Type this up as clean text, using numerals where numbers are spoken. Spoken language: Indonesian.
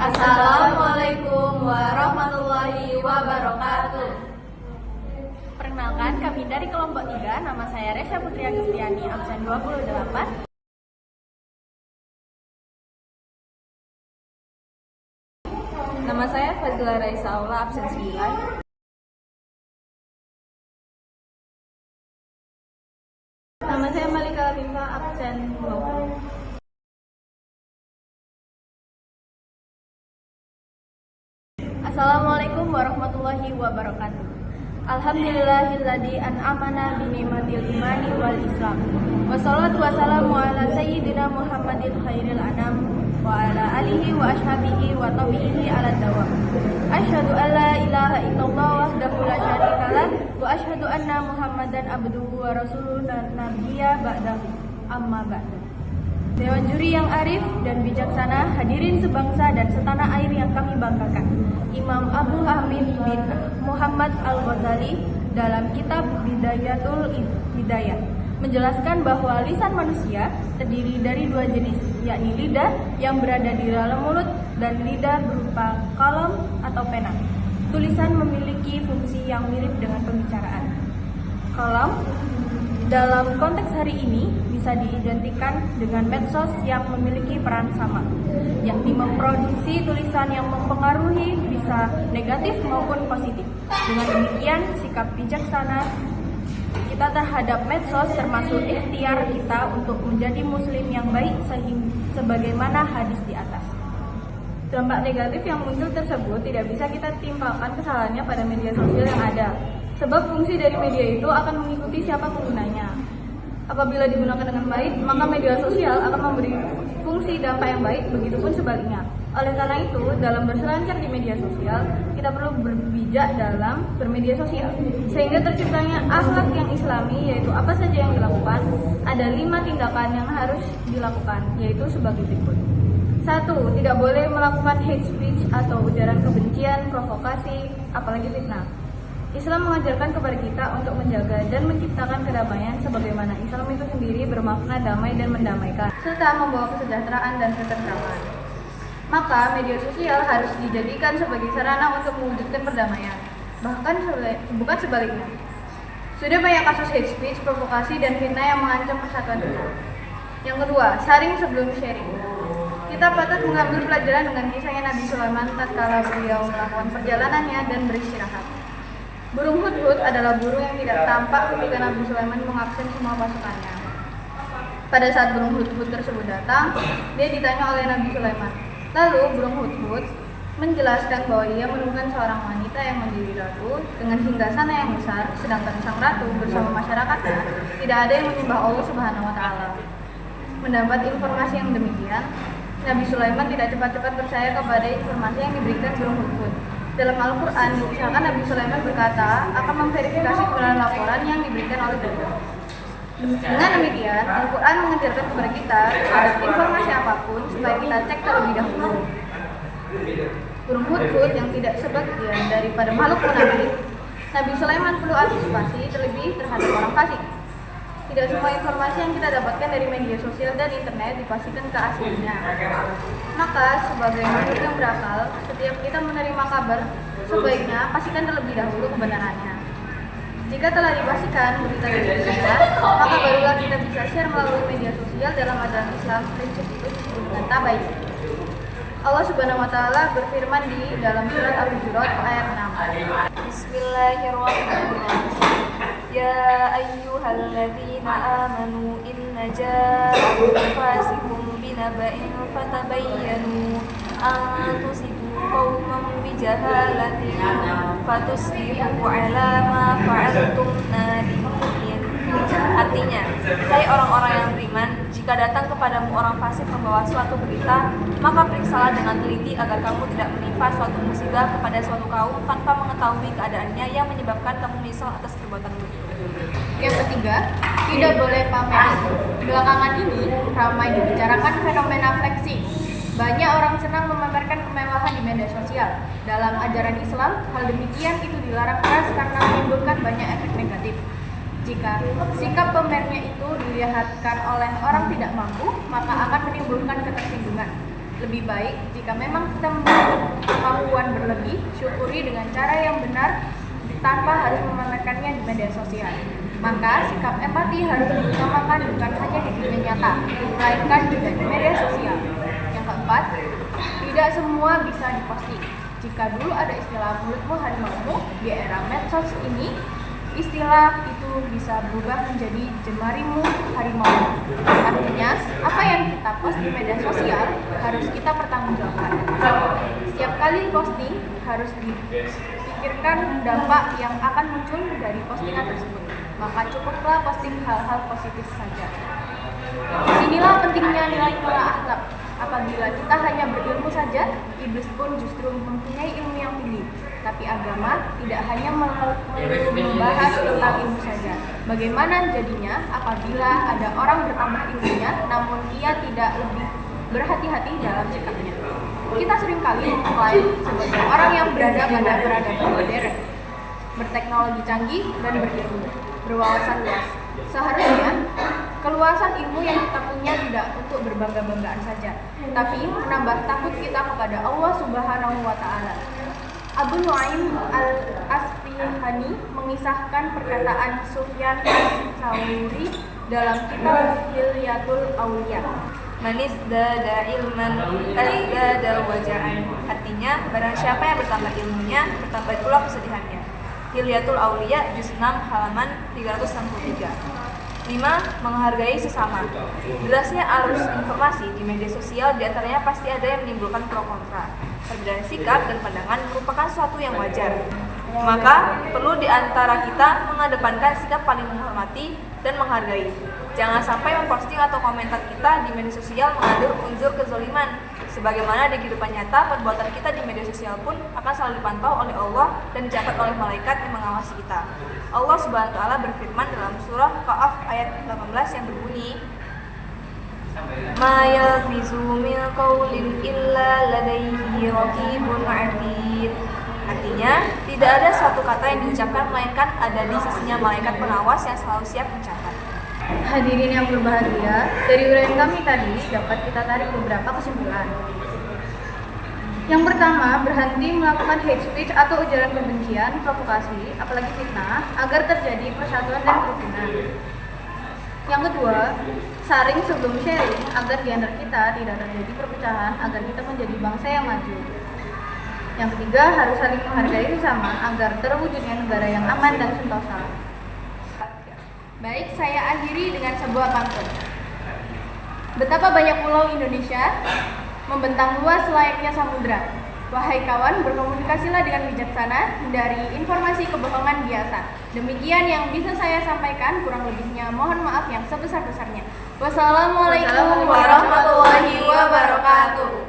Assalamualaikum warahmatullahi wabarakatuh. Perkenalkan, kami dari kelompok 3, nama saya Resya Putri Agustiani, absen 28. Nama saya Fazila Raisa Aula, absen 9. Nama saya Malika Latifah, absen 20. Assalamualaikum warahmatullahi wabarakatuh. Alhamdulillahilladzi an'amana binikmatil imani wal islam. Wassalatu wassalamu ala sayyidina Muhammadin khairil anam wa ala alihi wa ashabihi wa tabi'ihi ala dawam. Asyhadu an la ilaha illallah wahdahu la syarikalah wa asyhadu anna Muhammadan abduhu wa rasuluhu nabiyya ba'dahu. Amma ba'du. Dewan juri yang arif dan bijaksana, hadirin sebangsa dan setanah air yang kami banggakan. Imam Abu Hamid bin Muhammad Al-Ghazali dalam kitab Bidayatul Hidayah menjelaskan bahwa lisan manusia terdiri dari dua jenis, yakni lidah yang berada di dalam mulut dan lidah berupa kalam atau pena. Tulisan memiliki fungsi yang mirip dengan pembicaraan. Kalam dalam konteks hari ini bisa diidentikan dengan medsos yang memiliki peran sama, yakni memproduksi tulisan yang mempengaruhi bisa negatif maupun positif. Dengan demikian, sikap bijaksana kita terhadap medsos termasuk ikhtiar kita untuk menjadi muslim yang baik sebagaimana hadis di atas. Dampak negatif yang muncul tersebut tidak bisa kita timpakan kesalahannya pada media sosial yang ada. Sebab fungsi dari media itu akan mengikuti siapa penggunanya. Apabila digunakan dengan baik, maka media sosial akan memberi fungsi dampak yang baik, begitupun sebaliknya. Oleh karena itu, dalam berselancar di media sosial, kita perlu berbijak dalam bermedia sosial, sehingga terciptanya akhlak yang islami, yaitu apa saja yang dilakukan. Ada 5 tindakan yang harus dilakukan, yaitu sebagai berikut. 1. Tidak boleh melakukan hate speech atau ujaran kebencian, provokasi, apalagi fitnah. Islam mengajarkan kepada kita untuk menjaga dan menciptakan kedamaian sebagaimana Islam itu sendiri bermakna damai dan mendamaikan, serta membawa kesejahteraan dan ketentraman. Maka media sosial harus dijadikan sebagai sarana untuk mewujudkan perdamaian, bahkan bukan sebaliknya. Sudah banyak kasus hate speech, provokasi, dan fitnah yang mengancam persatuan kita. Yang kedua, saring sebelum sharing. Kita patut mengambil pelajaran dengan kisahnya Nabi Sulaiman tatkala beliau melakukan perjalanannya dan beristirahat. Burung hudhud adalah burung yang tidak tampak ketika Nabi Sulaiman mengabsen semua pasukannya. Pada saat burung hudhud tersebut datang, dia ditanya oleh Nabi Sulaiman. Lalu burung hudhud menjelaskan bahwa ia menemukan seorang wanita yang menjadi ratu dengan singgasana yang besar, sedangkan sang ratu bersama masyarakatnya tidak ada yang menyembah Allah Subhanahu wa taala. Mendapat informasi yang demikian, Nabi Sulaiman tidak cepat-cepat percaya kepada informasi yang diberikan burung hudhud. Dalam Al-Quran dikisahkan Nabi Sulaiman berkata akan memverifikasi kebenaran laporan yang diberikan oleh beliau. Dengan demikian, Al-Quran mengajarkan kepada kita terhadap informasi apapun supaya kita cek terlebih dahulu. Burung hudhud yang tidak sebagian daripada makhluk munafik, Nabi Sulaiman perlu antisipasi terlebih terhadap orang fasik. Tidak semua informasi yang kita dapatkan dari media sosial dan internet dipastikan keasliannya. Maka, sebagai makhluk yang berakal, setiap kita menerima kabar, sebaiknya pastikan terlebih dahulu kebenarannya. Jika telah dipastikan berita tersebut benar, maka barulah kita bisa share melalui media sosial. Dalam ajaran Islam, prinsip itu disebut dengan tabayun. Allah Subhanahu wa taala berfirman di dalam surat Al-Hujurat ayat 6. Bismillahirrahmanirrahim. Ya ayyuhalladzina amanu inna ja'akum fasiqun binaba'in fatabayyanu an tusibu qauman bijahalatin fatusbihu 'ala ma fa'altum nadimin. Artinya, hai orang-orang yang beriman, jika datang kepadamu orang fasik membawa suatu berita, maka periksalah dengan teliti agar kamu tidak menimpa suatu musibah kepada suatu kaum tanpa mengetahui keadaannya yang menyebabkan kamu menyesal atas perbuatanmu. Yang ketiga, tidak boleh pamer. Belakangan ini ramai dibicarakan fenomena flexing. Banyak orang senang memamerkan kemewahan di media sosial. Dalam ajaran Islam, hal demikian itu dilarang keras karena menimbulkan banyak efek negatif. Jika sikap pamernya itu dilihatkan oleh orang tidak mampu, maka akan menimbulkan ketersinggungan. Lebih baik jika memang kita memiliki kemampuan berlebih, syukuri dengan cara yang benar tanpa harus memamerkannya di media sosial. Maka sikap empati harus diutamakan bukan hanya di dunia nyata, melainkan juga di media sosial. Yang keempat, tidak semua bisa diposting. Jika dulu ada istilah mulutmu harimaumu, di era medsos ini istilah itu bisa berubah menjadi jemarimu harimau. Artinya, apa yang kita post di media sosial harus kita pertanggungjawabkan. Setiap kali posting harus dipikirkan dampak yang akan muncul dari postingan tersebut. Maka cukuplah posting hal-hal positif saja. Disinilah pentingnya nilai-nilai akhlak. Apabila kita hanya berilmu saja, iblis pun justru mempunyai ilmu yang tinggi. Tapi agama tidak hanya membahas tentang ilmu saja. Bagaimana jadinya apabila ada orang bertambah ilmunya, namun ia tidak lebih berhati-hati dalam sikapnya? Kita seringkali mengklaim sebagai orang yang berada pada peradaban modern, berteknologi canggih dan berilmu, berwawasan luas. Seharusnya keluasan ilmu yang kita punya tidak untuk berbangga-banggaan saja, tapi menambah takut kita kepada Allah Subhanahu wa Ta'ala. Abu Nuaim al-Asfihani mengisahkan perkataan Sufyan as-Tsauri dalam kitab Hilyatul Auliya. Manis dada ilman dada waja'an. Artinya, barang siapa yang bertambah ilmunya, bertambah pula kesedihannya. Hilyatul Auliya juz 6 halaman 363. 5. Menghargai sesama. Derasnya arus informasi di media sosial diantaranya pasti ada yang menimbulkan pro kontra. Perbedaan sikap dan pandangan merupakan suatu yang wajar. Maka perlu di antara kita mengedepankan sikap paling menghormati dan menghargai. Jangan sampai memposting atau komentar kita di media sosial mengandung unsur kezaliman. Sebagaimana di kehidupan nyata, perbuatan kita di media sosial pun akan selalu dipantau oleh Allah dan dicatat oleh malaikat yang mengawasi kita. Allah Subhanahu wa Ta'ala berfirman dalam surah Qaf ayat 18 yang berbunyi, Ma yalfizu min qaulin illa ladaihi raqibun 'atid. Artinya, tidak ada suatu kata yang diucapkan melainkan ada di sisinya malaikat pengawas yang selalu siap mencatat. Hadirin yang berbahagia, dari uraian kami tadi dapat kita tarik beberapa kesimpulan. Yang pertama, berhenti melakukan hate speech atau ujaran kebencian, provokasi, apalagi fitnah, agar terjadi persatuan dan kerukunan. Yang kedua, saring sebelum sharing agar di antara kita tidak terjadi perpecahan, agar kita menjadi bangsa yang maju. Yang ketiga, harus saling menghargai sesama agar terwujudnya negara yang aman dan sentosa. Baik, saya akhiri dengan sebuah pantun. Betapa banyak pulau Indonesia membentang luas layaknya samudra. Wahai kawan, berkomunikasilah dengan bijaksana, hindari informasi kebohongan biasa. Demikian yang bisa saya sampaikan, kurang lebihnya mohon maaf yang sebesar-besarnya. Wassalamualaikum warahmatullahi wabarakatuh.